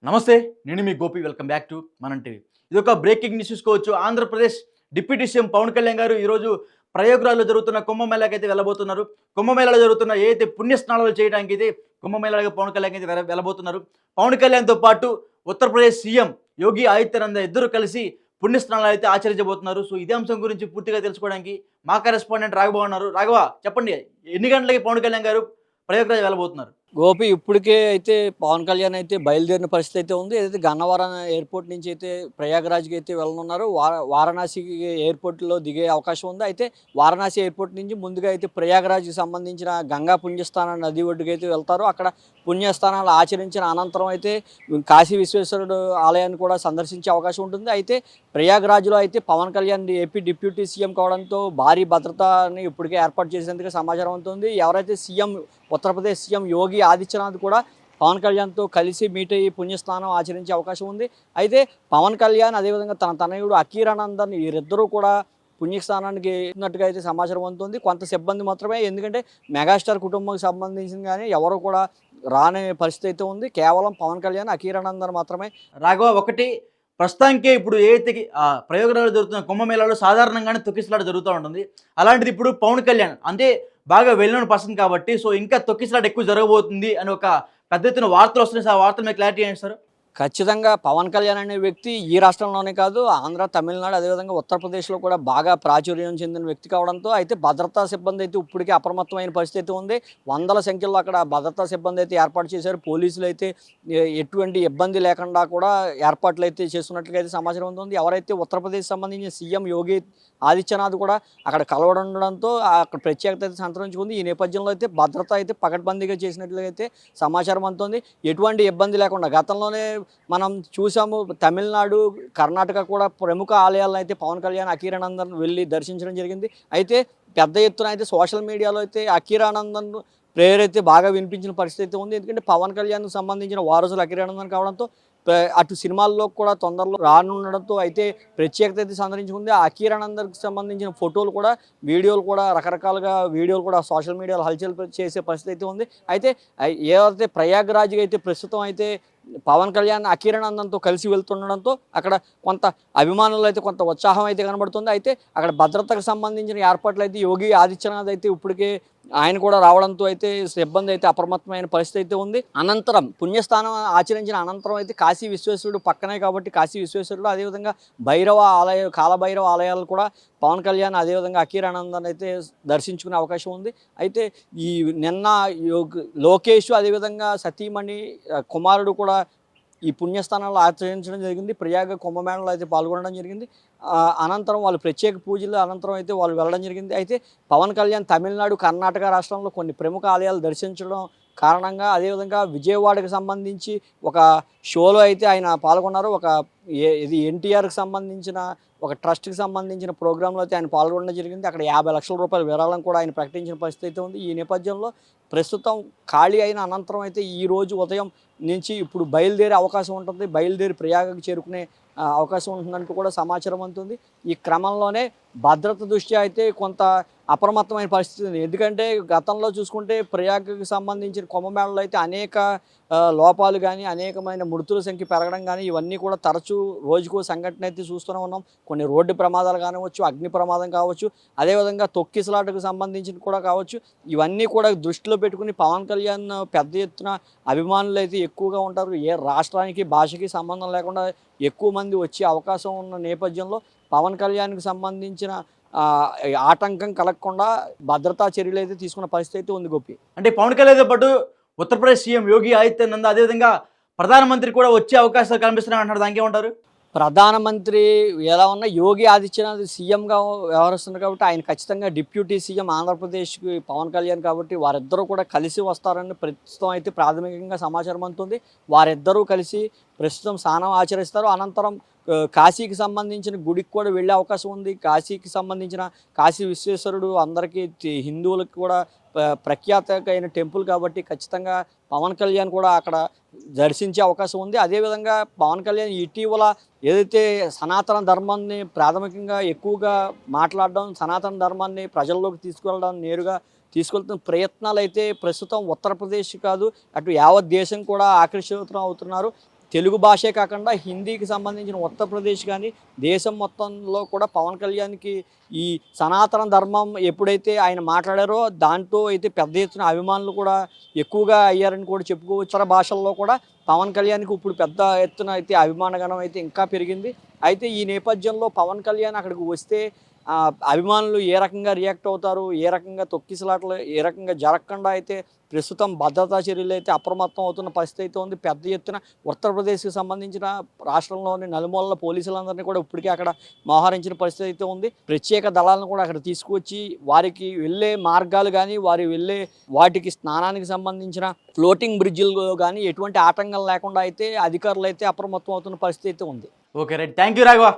నమస్తే. నేను మీ Gopi. Welcome back to మనం టీవీ. ఇదొక బ్రేకింగ్ న్యూస్ చూసుకోవచ్చు. ఆంధ్రప్రదేశ్ డిప్యూటీ సీఎం పవన్ కళ్యాణ్ గారు ఈరోజు ప్రయోగరాజ్‌లో జరుగుతున్న కుంభమేళాకైతే వెళ్ళబోతున్నారు. కుంభమేళాలో జరుగుతున్న ఏదైతే పుణ్యస్నానాలు చేయడానికి అయితే కుంభమేళాకి పవన్ కళ్యాణ్ అయితే వెళ్ళబోతున్నారు. పవన్ కళ్యాణ్‌తో పాటు ఉత్తరప్రదేశ్ సీఎం యోగి ఆదిత్యనాథ్ ఇద్దరు కలిసి పుణ్యస్నానాలు అయితే ఆచరించబోతున్నారు. సో ఇదే అంశం గురించి పూర్తిగా తెలుసుకోవడానికి మా కరెస్పాండెంట్ రాఘవ ఉన్నారు. రాఘవ, చెప్పండి, ఎన్ని గంటలకి పవన్ కళ్యాణ్ గారు ప్రయోగరాజ్ వెళ్ళబోతున్నారు? గోపి ఇప్పటికే అయితే పవన్ కళ్యాణ్ అయితే బయలుదేరిన పరిస్థితి అయితే ఉంది. ఏదైతే గన్నవరం ఎయిర్పోర్ట్ నుంచి అయితే ప్రయాగరాజ్కి అయితే వెళ్ళనున్నారు. వారణాసి ఎయిర్పోర్ట్లో దిగే అవకాశం ఉంది. అయితే వారణాసి ఎయిర్పోర్ట్ నుంచి ముందుగా అయితే ప్రయాగరాజ్కి సంబంధించిన గంగా పుణ్యస్థాన నది ఒడ్డుకి అయితే వెళ్తారు. అక్కడ పుణ్యస్థానాలు ఆచరించిన అనంతరం అయితే కాశీ విశ్వేశ్వరుడు ఆలయాన్ని కూడా సందర్శించే అవకాశం ఉంటుంది. అయితే ప్రయాగరాజ్లో అయితే Pawan Kalyan AP deputy CM కావడంతో భారీ భద్రతని ఇప్పటికే ఏర్పాటు చేసేందుకు సమాచారం అవుతుంది. ఎవరైతే సీఎం ఉత్తరప్రదేశ్ సీఎం యోగి ఆదిత్యనాథ్ కూడా పవన్ కళ్యాణ్తో కలిసి మీట్ అయ్యి పుణ్యస్నానం ఆచరించే అవకాశం ఉంది. అయితే పవన్ కళ్యాణ్ అదేవిధంగా తన తనయుడు అకీరానందన్ వీరిద్దరూ కూడా పుణ్యస్నానానికి ఉన్నట్టుగా అయితే సమాచారం అందుతుంది. కొంత సిబ్బంది మాత్రమే, ఎందుకంటే మెగాస్టార్ కుటుంబానికి సంబంధించిన కానీ ఎవరు కూడా రాని పరిస్థితి అయితే ఉంది. కేవలం పవన్ కళ్యాణ్, అకీరానందన్ మాత్రమే. రాఘవ, ఒకటి ప్రస్తుతానికే ఇప్పుడు ఏదైతే ప్రయోగరాలు జరుగుతున్న కుంభమేళాలో సాధారణంగానే తొక్కిసలాట జరుగుతూ ఉంటుంది. అలాంటిది ఇప్పుడు పవన్ కళ్యాణ్ అంటే బాగా వెళ్ళిన పర్సన్ కాబట్టి సో ఇంకా తొక్కిసలాట ఎక్కువ జరగబోతుంది అని ఒక పెద్ద ఎత్తున వార్తలు వస్తున్నాయి. ఆ వార్తలు మీద క్లారిటీ ఏంటి సార్? ఖచ్చితంగా పవన్ కళ్యాణ్ అనే వ్యక్తి ఈ రాష్ట్రంలోనే కాదు, ఆంధ్ర, తమిళనాడు, అదేవిధంగా ఉత్తరప్రదేశ్లో కూడా బాగా ప్రాచుర్యం చెందిన వ్యక్తి కావడంతో అయితే భద్రతా సిబ్బంది అయితే ఇప్పటికే అప్రమత్తమైన పరిస్థితి ఉంది. వందల సంఖ్యలో అక్కడ భద్రతా సిబ్బంది అయితే ఏర్పాటు చేశారు. పోలీసులు అయితే ఎటువంటి ఇబ్బంది లేకుండా కూడా ఏర్పాట్లు అయితే చేస్తున్నట్లుగా అయితే సమాచారం ఉంటుంది. ఎవరైతే ఉత్తరప్రదేశ్ సంబంధించిన సీఎం యోగి ఆదిత్యనాథ్ కూడా అక్కడ కలవడంతో అక్కడ ప్రత్యేకత అయితే సంతరించుకుంది. ఈ నేపథ్యంలో అయితే భద్రత అయితే పకడ్బందీగా చేసినట్లుగా అయితే సమాచారం అందుతుంది. ఎటువంటి ఇబ్బంది లేకుండా గతంలోనే మనం చూసాము. తమిళనాడు, కర్ణాటక కూడా ప్రముఖ ఆలయాలను అయితే పవన్ కళ్యాణ్, అకీరానందన్ వెళ్ళి దర్శించడం జరిగింది. అయితే పెద్ద ఎత్తున అయితే సోషల్ మీడియాలో అయితే అకీరానందన్ ప్రేయర్ అయితే బాగా వినిపించిన పరిస్థితి ఉంది. ఎందుకంటే పవన్ కళ్యాణ్కి సంబంధించిన వారసులు అకీరానందన్ కావడంతో అటు సినిమాల్లో కూడా తొందరలో రానుండడంతో అయితే ప్రత్యేకత అయితే సంతరించుకుంది. ఆ అకీరానందన్కి సంబంధించిన ఫోటోలు కూడా, వీడియోలు కూడా, రకరకాలుగా వీడియోలు కూడా సోషల్ మీడియాలో హల్చల్ చేసే పరిస్థితి అయితే ఉంది. అయితే ఏదైతే ప్రయాగరాజ్కి అయితే ప్రస్తుతం అయితే పవన్ కళ్యాణ్ అకీరానందన్తో కలిసి వెళ్తుండడంతో అక్కడ కొంత అభిమానులు అయితే కొంత ఉత్సాహం అయితే కనబడుతుంది. అయితే అక్కడ భద్రతకు సంబంధించిన ఏర్పాట్లు అయితే యోగి ఆదిత్యనాథ్ అయితే ఇప్పటికే ఆయన కూడా రావడంతో అయితే సిబ్బంది అయితే అప్రమత్తమైన పరిస్థితి అయితే ఉంది. అనంతరం పుణ్యస్థానం ఆచరించిన అనంతరం అయితే కాశీ విశ్వేశ్వరుడు పక్కనే కాబట్టి కాశీ విశ్వేశ్వరుడు, అదేవిధంగా భైరవ ఆలయ, కాలభైరవ ఆలయాలు కూడా పవన్ కళ్యాణ్ అదేవిధంగా అకీరానందన్ అయితే దర్శించుకునే అవకాశం ఉంది. అయితే ఈ నిన్న లోకేష్ అదేవిధంగా సతీమణి కుమారుడు కూడా ఈ పుణ్యస్థానాల్లో ఆచరించడం జరిగింది. ప్రయాగ కుంభమేళలో అయితే పాల్గొనడం జరిగింది. అనంతరం వాళ్ళు ప్రత్యేక పూజలు అనంతరం అయితే వాళ్ళు వెళ్ళడం జరిగింది. అయితే పవన్ కళ్యాణ్ తమిళనాడు, కర్ణాటక రాష్ట్రంలో కొన్ని ప్రముఖ ఆలయాలు దర్శించడం కారణంగా, అదేవిధంగా విజయవాడకు సంబంధించి ఒక షోలో అయితే ఆయన పాల్గొన్నారు. ఇది ఎన్టీఆర్కి సంబంధించిన ఒక ట్రస్ట్కి సంబంధించిన ప్రోగ్రాంలో అయితే ఆయన పాల్గొనడం జరిగింది. అక్కడ 50 లక్షల రూపాయల విరాళం కూడా ఆయన ప్రకటించిన పరిస్థితి అయితే ఉంది. ఈ నేపథ్యంలో ప్రస్తుతం ఖాళీ అయిన అనంతరం అయితే ఈరోజు ఉదయం నుంచి ఇప్పుడు బయలుదేరే అవకాశం ఉంటుంది. బయలుదేరి ప్రయాగకు చేరుకునే అవకాశం ఉంటుందంటూ కూడా సమాచారం అందుతుంది. ఈ క్రమంలోనే భద్రత దృష్ట్యా అయితే కొంత అప్రమత్తమైన పరిస్థితి ఉంది. ఎందుకంటే గతంలో చూసుకుంటే ప్రయాగకు సంబంధించిన కుంభమేళలో అయితే అనేక లోపాలు కానీ, అనేకమైన మృతుల సంఖ్య పెరగడం కానీ, ఇవన్నీ కూడా తరచూ రోజుకో సంఘటన అయితే చూస్తూనే ఉన్నాం. కొన్ని రోడ్డు ప్రమాదాలు కానివచ్చు, అగ్ని ప్రమాదం కావచ్చు, అదేవిధంగా తొక్కిసలాటకు సంబంధించిన కూడా కావచ్చు. ఇవన్నీ కూడా దృష్టిలో పెట్టుకుని పవన్ కళ్యాణ్ పెద్ద ఎత్తున అభిమానులు అయితే ఎక్కువగా ఉంటారు. ఏ రాష్ట్రానికి, భాషకి సంబంధం లేకుండా ఎక్కువ మంది వచ్చే అవకాశం ఉన్న నేపథ్యంలో పవన్ కళ్యాణ్కి సంబంధించిన ఆటంకం కలగకుండా భద్రతా చర్యలు అయితే తీసుకున్న పరిస్థితి అయితే ఉంది. గోపి, అంటే పవన్ కళ్యాణ్తో పాటు ఉత్తరప్రదేశ్ సీఎం యోగి ఆదిత్యనాథ్ అదేవిధంగా ప్రధానమంత్రి కూడా వచ్చే అవకాశాలు కనిపిస్తున్నాయి అంటున్నారు. దానికి ఏమంటారు? ప్రధానమంత్రి ఎలా ఉన్నా యోగి ఆదిత్యనాథ్ సీఎంగా వ్యవహరిస్తున్నారు కాబట్టి ఆయన ఖచ్చితంగా డిప్యూటీ సీఎం ఆంధ్రప్రదేశ్కి పవన్ కళ్యాణ్ కాబట్టి వారిద్దరూ కూడా కలిసి వస్తారని ప్రస్తుతం అయితే ప్రాథమికంగా సమాచారం అందుతుంది. వారిద్దరూ కలిసి ప్రస్తుతం స్నానం ఆచరిస్తారు. అనంతరం కాశీకి సంబంధించిన గుడికి కూడా వెళ్ళే అవకాశం ఉంది. కాశీకి సంబంధించిన కాశీ విశ్వేశ్వరుడు అందరికీ హిందువులకు కూడా ప్రఖ్యాతమైన టెంపుల్ కాబట్టి ఖచ్చితంగా పవన్ కళ్యాణ్ కూడా అక్కడ దర్శించే అవకాశం ఉంది. అదేవిధంగా పవన్ కళ్యాణ్ ఇటీవల ఏదైతే సనాతన ధర్మాన్ని ప్రాథమికంగా ఎక్కువగా మాట్లాడడం, సనాతన ధర్మాన్ని ప్రజల్లోకి తీసుకువెళ్ళడం, నేరుగా తీసుకెళ్తున్న ప్రయత్నాలు అయితే ప్రస్తుతం ఉత్తరప్రదేశ్ కాదు అటు యావత్ దేశం కూడా ఆకర్షితం అవుతున్నారు. తెలుగు భాషే కాకుండా హిందీకి సంబంధించిన ఉత్తరప్రదేశ్ కానీ దేశం మొత్తంలో కూడా పవన్ కళ్యాణ్కి ఈ సనాతన ధర్మం ఎప్పుడైతే ఆయన మాట్లాడారో దాంతో అయితే పెద్ద ఎత్తున అభిమానులు కూడా ఎక్కువగా అయ్యారని కూడా చెప్పుకోవచ్చు. ఇతర భాషల్లో కూడా పవన్ కళ్యాణ్కి ఇప్పుడు పెద్ద ఎత్తున అయితే అభిమానగణం అయితే ఇంకా పెరిగింది. అయితే ఈ నేపథ్యంలో పవన్ కళ్యాణ్ అక్కడికి వస్తే అభిమానులు ఏ రకంగా రియాక్ట్ అవుతారు, ఏ రకంగా తొక్కిసలాటలు ఏ రకంగా జరగకుండా అయితే ప్రస్తుతం భద్రతా చర్యలు అయితే అప్రమత్తం అవుతున్న పరిస్థితి అయితే ఉంది. పెద్ద ఎత్తున ఉత్తరప్రదేశ్కి సంబంధించిన రాష్ట్రంలోని నలుమూలల పోలీసులందరినీ కూడా ఇప్పటికే అక్కడ మోహరించిన పరిస్థితి అయితే ఉంది. ప్రత్యేక దళాలను కూడా అక్కడ తీసుకువచ్చి వారికి వెళ్ళే మార్గాలు కానీ వాటికి స్నానానికి సంబంధించిన ఫ్లోటింగ్ బ్రిడ్జిలు కానీ ఎటువంటి ఆటంకం లేకుండా అయితే అధికారులు అయితే అప్రమత్తం అవుతున్న పరిస్థితి అయితే ఉంది. Okay right, thank you Raghava.